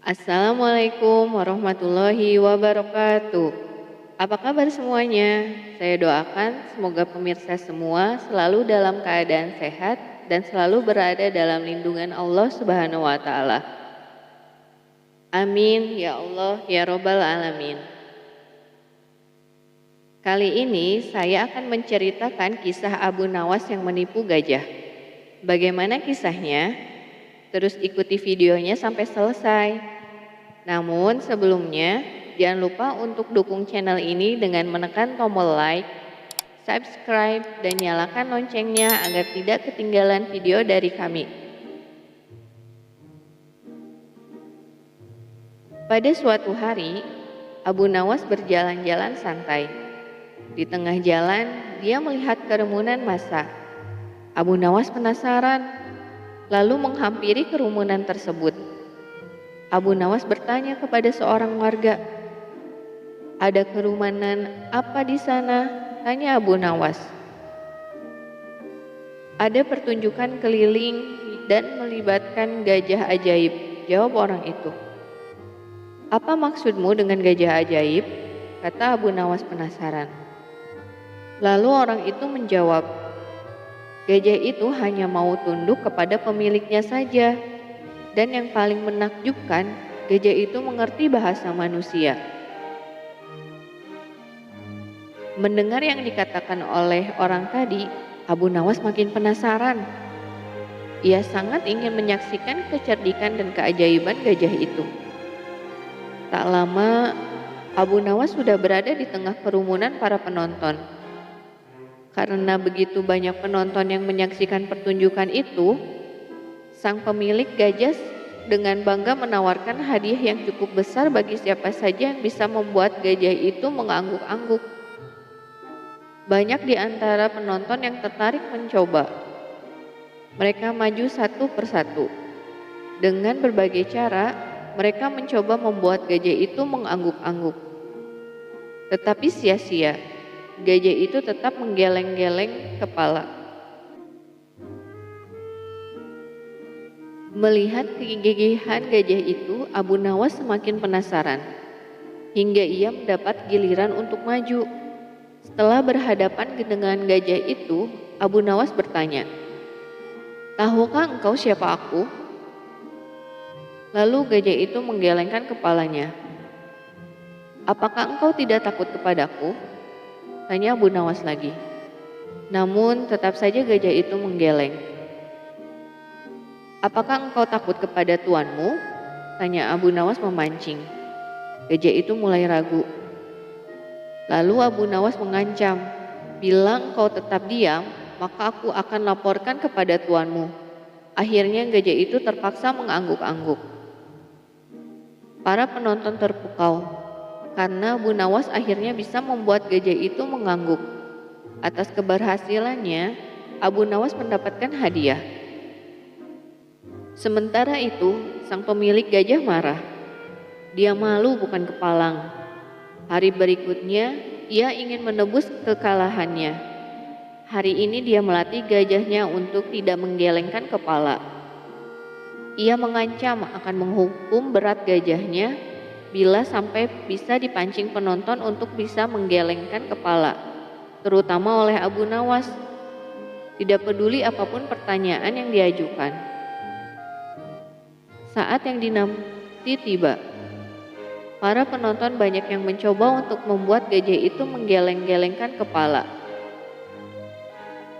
Assalamualaikum warahmatullahi wabarakatuh. Apa kabar semuanya? Saya doakan semoga pemirsa semua selalu dalam keadaan sehat dan selalu berada dalam lindungan Allah Subhanahu wa taala. Amin ya Allah ya robbal alamin. Kali ini saya akan menceritakan kisah Abu Nawas yang menipu gajah. Bagaimana kisahnya? Terus ikuti videonya sampai selesai. Namun sebelumnya, jangan lupa untuk dukung channel ini dengan menekan tombol like, subscribe, dan nyalakan loncengnya agar tidak ketinggalan video dari kami. Pada suatu hari, Abu Nawas berjalan-jalan santai. Di tengah jalan, dia melihat kerumunan massa. Abu Nawas penasaran, lalu menghampiri kerumunan tersebut. Abu Nawas bertanya kepada seorang warga, "Ada kerumunan apa di sana?" tanya Abu Nawas. "Ada pertunjukan keliling dan melibatkan gajah ajaib," jawab orang itu. "Apa maksudmu dengan gajah ajaib?" kata Abu Nawas penasaran. Lalu orang itu menjawab, "Gajah itu hanya mau tunduk kepada pemiliknya saja. Dan yang paling menakjubkan, gajah itu mengerti bahasa manusia." Mendengar yang dikatakan oleh orang tadi, Abu Nawas makin penasaran. Ia sangat ingin menyaksikan kecerdikan dan keajaiban gajah itu. Tak lama, Abu Nawas sudah berada di tengah kerumunan para penonton. Karena begitu banyak penonton yang menyaksikan pertunjukan itu, sang pemilik gajah dengan bangga menawarkan hadiah yang cukup besar bagi siapa saja yang bisa membuat gajah itu mengangguk-angguk. Banyak di antara penonton yang tertarik mencoba. Mereka maju satu persatu. Dengan berbagai cara, mereka mencoba membuat gajah itu mengangguk-angguk. Tetapi sia-sia, gajah itu tetap menggeleng-geleng kepala. Melihat kegigihan gajah itu, Abu Nawas semakin penasaran, hingga ia mendapat giliran untuk maju. Setelah berhadapan dengan gajah itu, Abu Nawas bertanya, "Tahukah engkau siapa aku?" Lalu gajah itu menggelengkan kepalanya. "Apakah engkau tidak takut kepadaku?" tanya Abu Nawas lagi. Namun tetap saja gajah itu menggeleng. "Apakah engkau takut kepada tuanmu?" tanya Abu Nawas memancing. Gajah itu mulai ragu. Lalu Abu Nawas mengancam, "Bila engkau tetap diam, maka aku akan laporkan kepada tuanmu." Akhirnya gajah itu terpaksa mengangguk-angguk. Para penonton terpukau, karena Abu Nawas akhirnya bisa membuat gajah itu mengangguk. Atas keberhasilannya, Abu Nawas mendapatkan hadiah. Sementara itu, sang pemilik gajah marah. Dia malu bukan kepalang. Hari berikutnya, ia ingin menebus kekalahannya. Hari ini dia melatih gajahnya untuk tidak menggelengkan kepala. Ia mengancam akan menghukum berat gajahnya bila sampai bisa dipancing penonton untuk bisa menggelengkan kepala, terutama oleh Abu Nawas. Tidak peduli apapun pertanyaan yang diajukan. Saat yang dinanti tiba. Para penonton banyak yang mencoba untuk membuat gajah itu menggeleng-gelengkan kepala.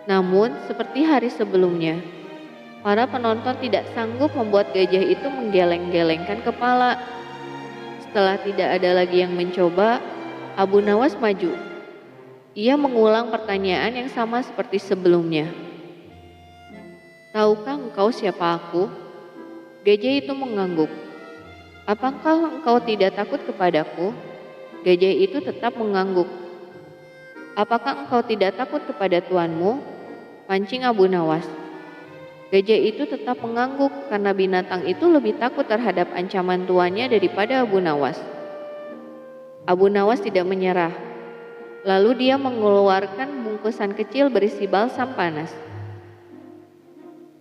Namun, seperti hari sebelumnya, para penonton tidak sanggup membuat gajah itu menggeleng-gelengkan kepala. Setelah tidak ada lagi yang mencoba, Abu Nawas maju. Ia mengulang pertanyaan yang sama seperti sebelumnya. "Tahukah engkau siapa aku?" Gajah itu mengangguk. "Apakah engkau tidak takut kepadaku?" Gajah itu tetap mengangguk. "Apakah engkau tidak takut kepada tuanmu?" pancing Abu Nawas. Gajah itu tetap mengangguk karena binatang itu lebih takut terhadap ancaman tuannya daripada Abu Nawas. Abu Nawas tidak menyerah. Lalu dia mengeluarkan bungkusan kecil berisi balsam panas.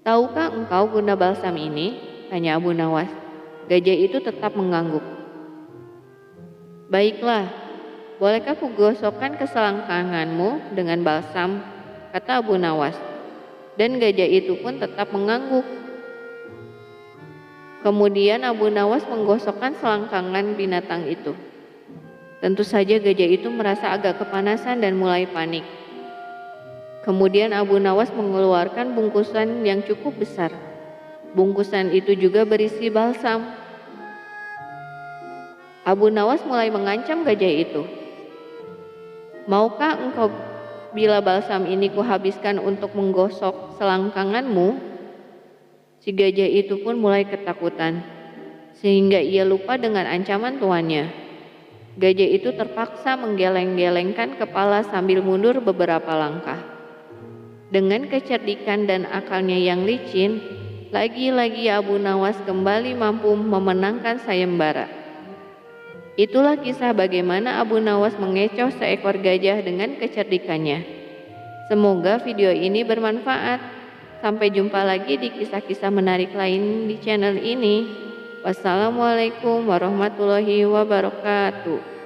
"Tahukah engkau guna balsam ini?" tanya Abu Nawas. Gajah itu tetap mengangguk. "Baiklah, bolehkah kugosokkan keselangkanganmu dengan balsam?" kata Abu Nawas. Dan gajah itu pun tetap mengangguk. Kemudian Abu Nawas menggosokkan selangkangan binatang itu. Tentu saja gajah itu merasa agak kepanasan dan mulai panik. Kemudian Abu Nawas mengeluarkan bungkusan yang cukup besar. Bungkusan itu juga berisi balsam. Abu Nawas mulai mengancam gajah itu. "Maukah engkau bila balsam ini kuhabiskan untuk menggosok selangkanganmu?" Si gajah itu pun mulai ketakutan, sehingga ia lupa dengan ancaman tuannya. Gajah itu terpaksa menggeleng-gelengkan kepala sambil mundur beberapa langkah. Dengan kecerdikan dan akalnya yang licin, lagi-lagi Abu Nawas kembali mampu memenangkan sayembara. Itulah kisah bagaimana Abu Nawas mengecoh seekor gajah dengan kecerdikannya. Semoga video ini bermanfaat. Sampai jumpa lagi di kisah-kisah menarik lain di channel ini. Wassalamualaikum warahmatullahi wabarakatuh.